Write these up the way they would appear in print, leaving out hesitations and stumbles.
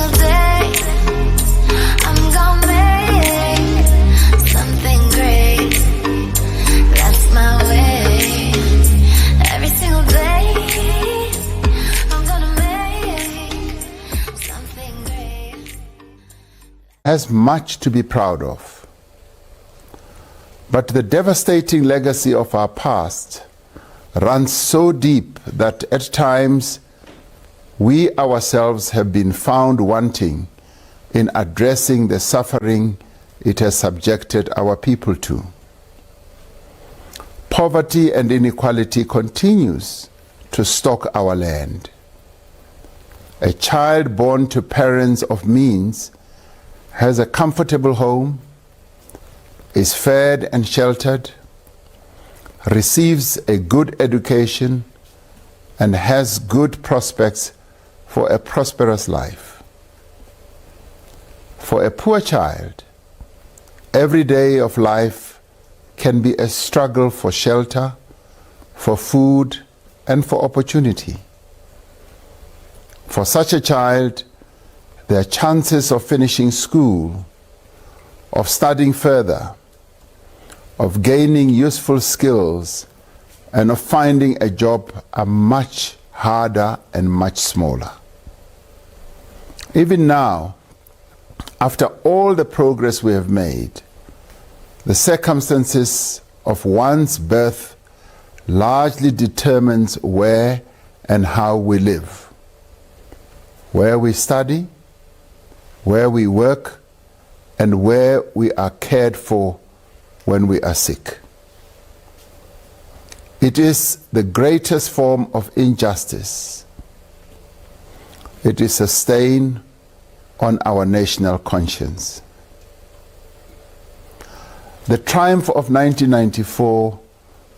single day I'm gonna make something great. That's my way. Every single day I'm gonna make something great. Has much to be proud of. But the devastating legacy of our past runs so deep that at times we ourselves have been found wanting in addressing the suffering it has subjected our people to. Poverty and inequality continues to stalk our land. A child born to parents of means has a comfortable home, is fed and sheltered, receives a good education, and has good prospects for a prosperous life. For a poor child, every day of life can be a struggle for shelter, for food, and for opportunity. For such a child, their chances of finishing school, of studying further, of gaining useful skills, and of finding a job are much harder and much smaller. Even now, after all the progress we have made, the circumstances of one's birth largely determines where and how we live, where we study, where we work, and where we are cared for when we are sick. It is the greatest form of injustice. It is a stain on our national conscience. The triumph of 1994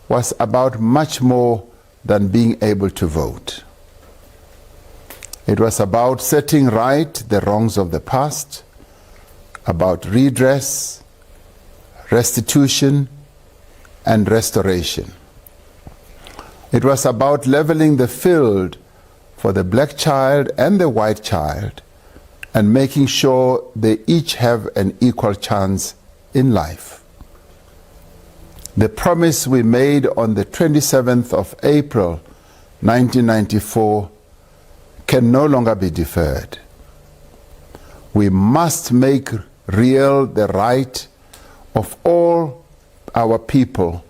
was about much more than being able to vote. It was about setting right the wrongs of the past, about redress, restitution, and restoration. It was about leveling the field for the black child and the white child and making sure they each have an equal chance in life. The promise we made on the 27th of April 1994 can no longer be deferred. We must make real the right of all our people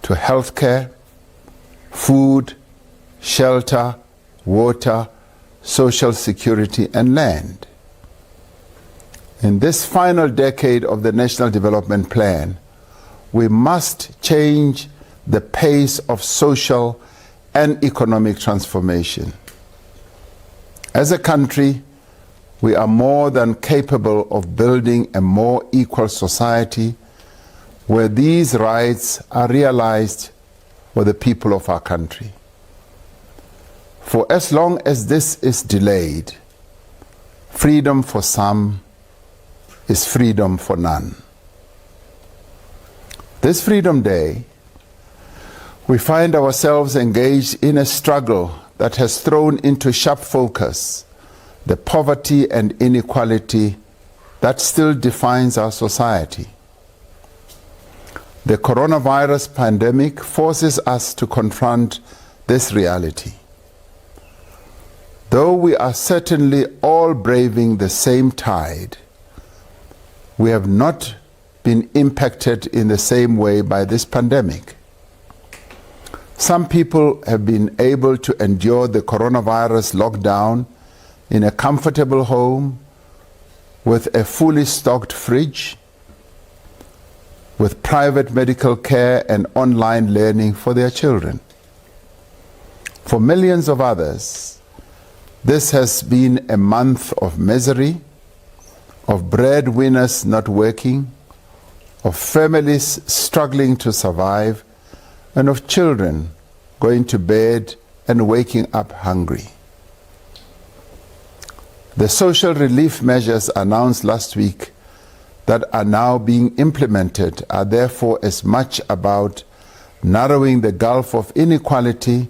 to health care, food, shelter, water, social security, and land. In this final decade of the National Development Plan, we must change the pace of social and economic transformation. As a country, we are more than capable of building a more equal society where these rights are realized for the people of our country. For as long as this is delayed, freedom for some is freedom for none. This Freedom Day, we find ourselves engaged in a struggle that has thrown into sharp focus the poverty and inequality that still defines our society. The coronavirus pandemic forces us to confront this reality. Though we are certainly all braving the same tide, we have not been impacted in the same way by this pandemic. Some people have been able to endure the coronavirus lockdown in a comfortable home with a fully stocked fridge, with private medical care and online learning for their children. For millions of others, this has been a month of misery, of breadwinners not working, of families struggling to survive, and of children going to bed and waking up hungry. The social relief measures announced last week that are now being implemented are therefore as much about narrowing the gulf of inequality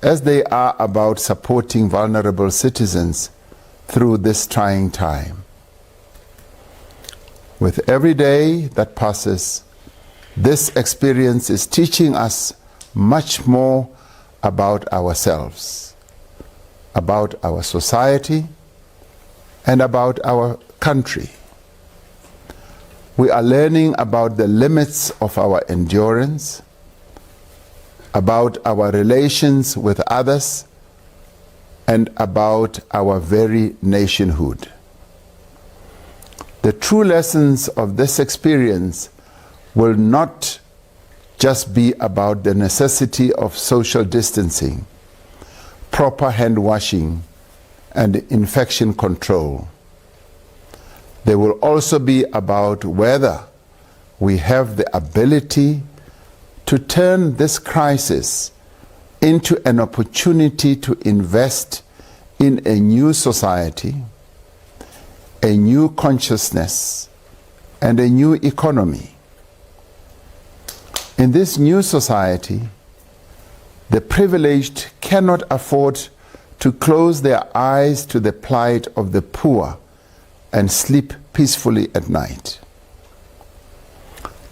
as they are about supporting vulnerable citizens through this trying time. With every day that passes, this experience is teaching us much more about ourselves, about our society, and about our country. We are learning about the limits of our endurance, about our relations with others, and about our very nationhood. The true lessons of this experience will not just be about the necessity of social distancing, proper hand washing, and infection control. They will also be about whether we have the ability to turn this crisis into an opportunity to invest in a new society, a new consciousness, and a new economy. In this new society, the privileged cannot afford to close their eyes to the plight of the poor and sleep peacefully at night.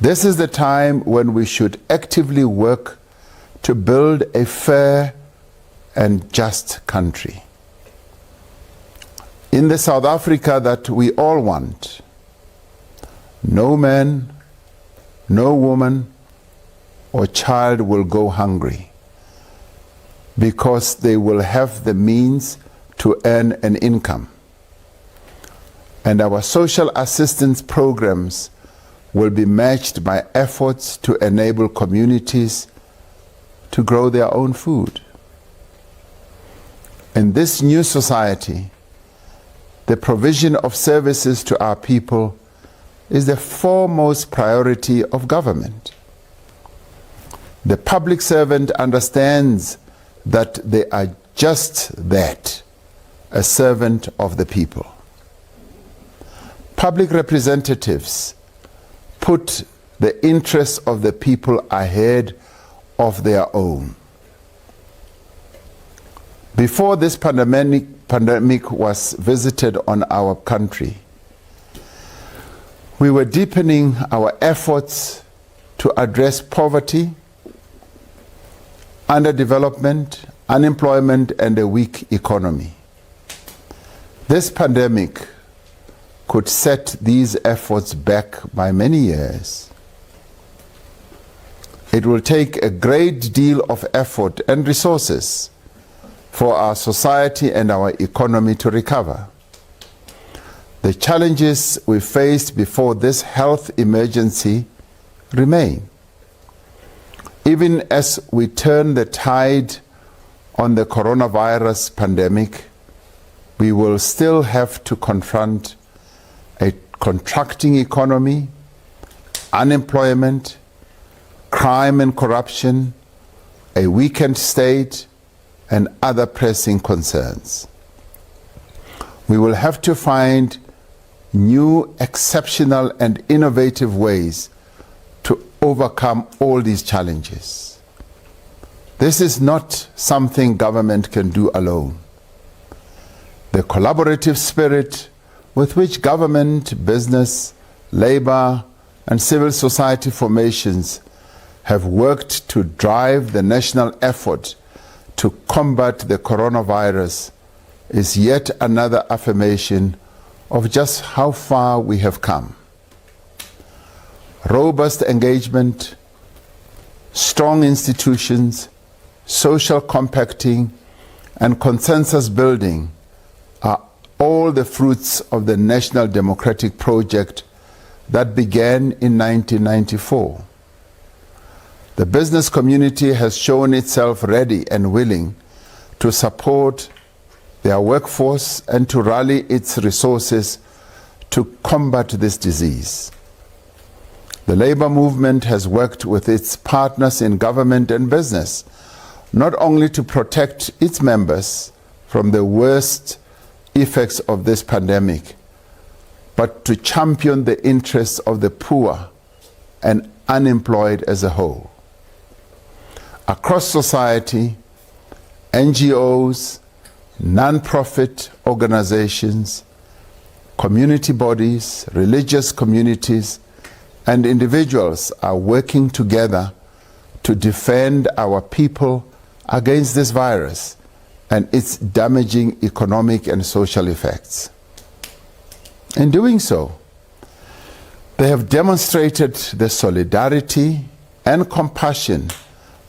This is the time when we should actively work to build a fair and just country. In the South Africa that we all want, no man, no woman, or child will go hungry because they will have the means to earn an income. And our social assistance programs will be matched by efforts to enable communities to grow their own food. In this new society, the provision of services to our people is the foremost priority of government. The public servant understands that they are just that, a servant of the people. Public representatives put the interests of the people ahead of their own. Before this pandemic was visited on our country, we were deepening our efforts to address poverty, underdevelopment, unemployment, and a weak economy. This pandemic could set these efforts back by many years. It will take a great deal of effort and resources for our society and our economy to recover. The challenges we faced before this health emergency remain. Even as we turn the tide on the coronavirus pandemic, we will still have to confront a contracting economy, unemployment, crime and corruption, a weakened state, and other pressing concerns. We will have to find new, exceptional, and innovative ways to overcome all these challenges. This is not something government can do alone. The collaborative spirit with which government, business, labor, and civil society formations have worked to drive the national effort to combat the coronavirus is yet another affirmation of just how far we have come. Robust engagement, strong institutions, social compacting, and consensus building are all the fruits of the national democratic project that began in 1994. The business community has shown itself ready and willing to support their workforce and to rally its resources to combat this disease. The labor movement has worked with its partners in government and business, not only to protect its members from the worst effects of this pandemic, but to champion the interests of the poor and unemployed as a whole. Across society, NGOs, non-profit organizations, community bodies, religious communities, and individuals are working together to defend our people against this virus and its damaging economic and social effects. In doing so, they have demonstrated the solidarity and compassion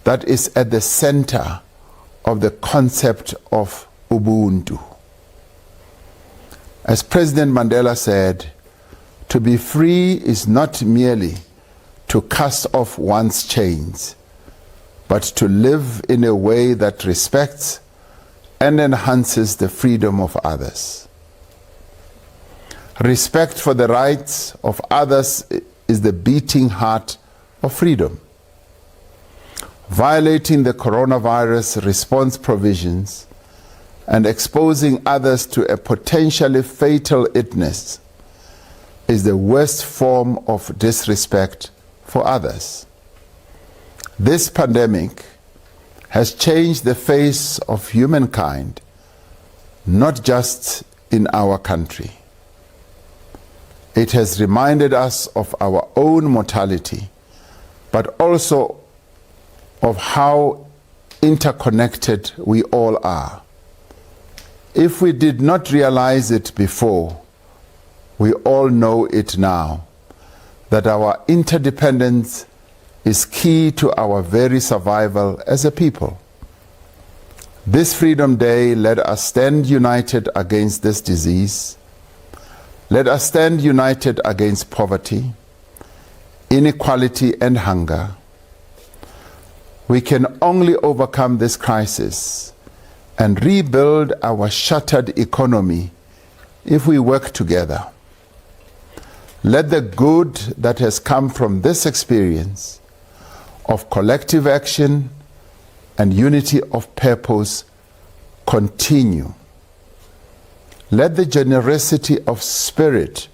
that is at the center of the concept of Ubuntu. As President Mandela said, to be free is not merely to cast off one's chains, but to live in a way that respects and enhances the freedom of others. Respect for the rights of others is the beating heart of freedom. Violating the coronavirus response provisions and exposing others to a potentially fatal illness is the worst form of disrespect for others. This pandemic has changed the face of humankind, not just in our country. It has reminded us of our own mortality, but also of how interconnected we all are. If we did not realize it before, we all know it now, that our interdependence is key to our very survival as a people. This Freedom Day, let us stand united against this disease. Let us stand united against poverty, inequality, and hunger. We can only overcome this crisis and rebuild our shattered economy if we work together. Let the good that has come from this experience of collective action and unity of purpose continue. Let the generosity of spirit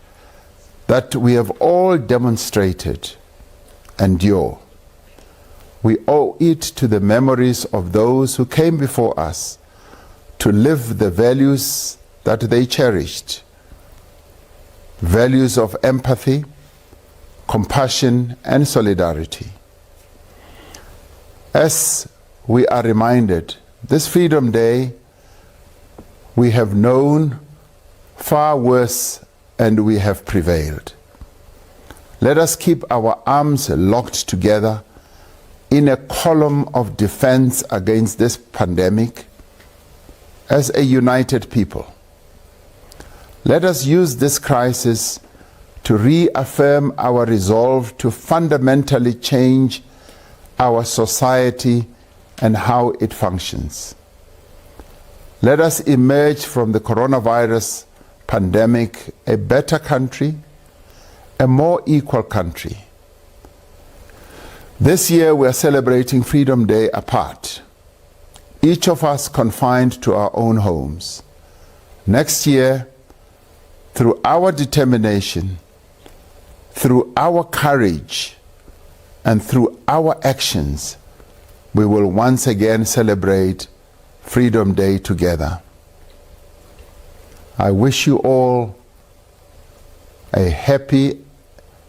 that we have all demonstrated endure. We owe it to the memories of those who came before us to live the values that they cherished. Values of empathy, compassion, and solidarity. As we are reminded, this Freedom Day, we have known far worse and we have prevailed. Let us keep our arms locked together in a column of defense against this pandemic as a united people. Let us use this crisis to reaffirm our resolve to fundamentally change our society and how it functions. Let us emerge from the coronavirus pandemic a better country, a more equal country. This year we are celebrating Freedom Day apart, each of us confined to our own homes. Next year, through our determination, through our courage, and through our actions, we will once again celebrate Freedom Day together. I wish you all a happy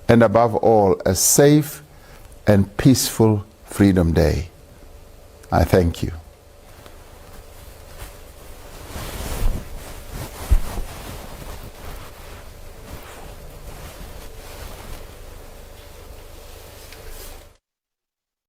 and above all a safe and peaceful Freedom Day. I thank you.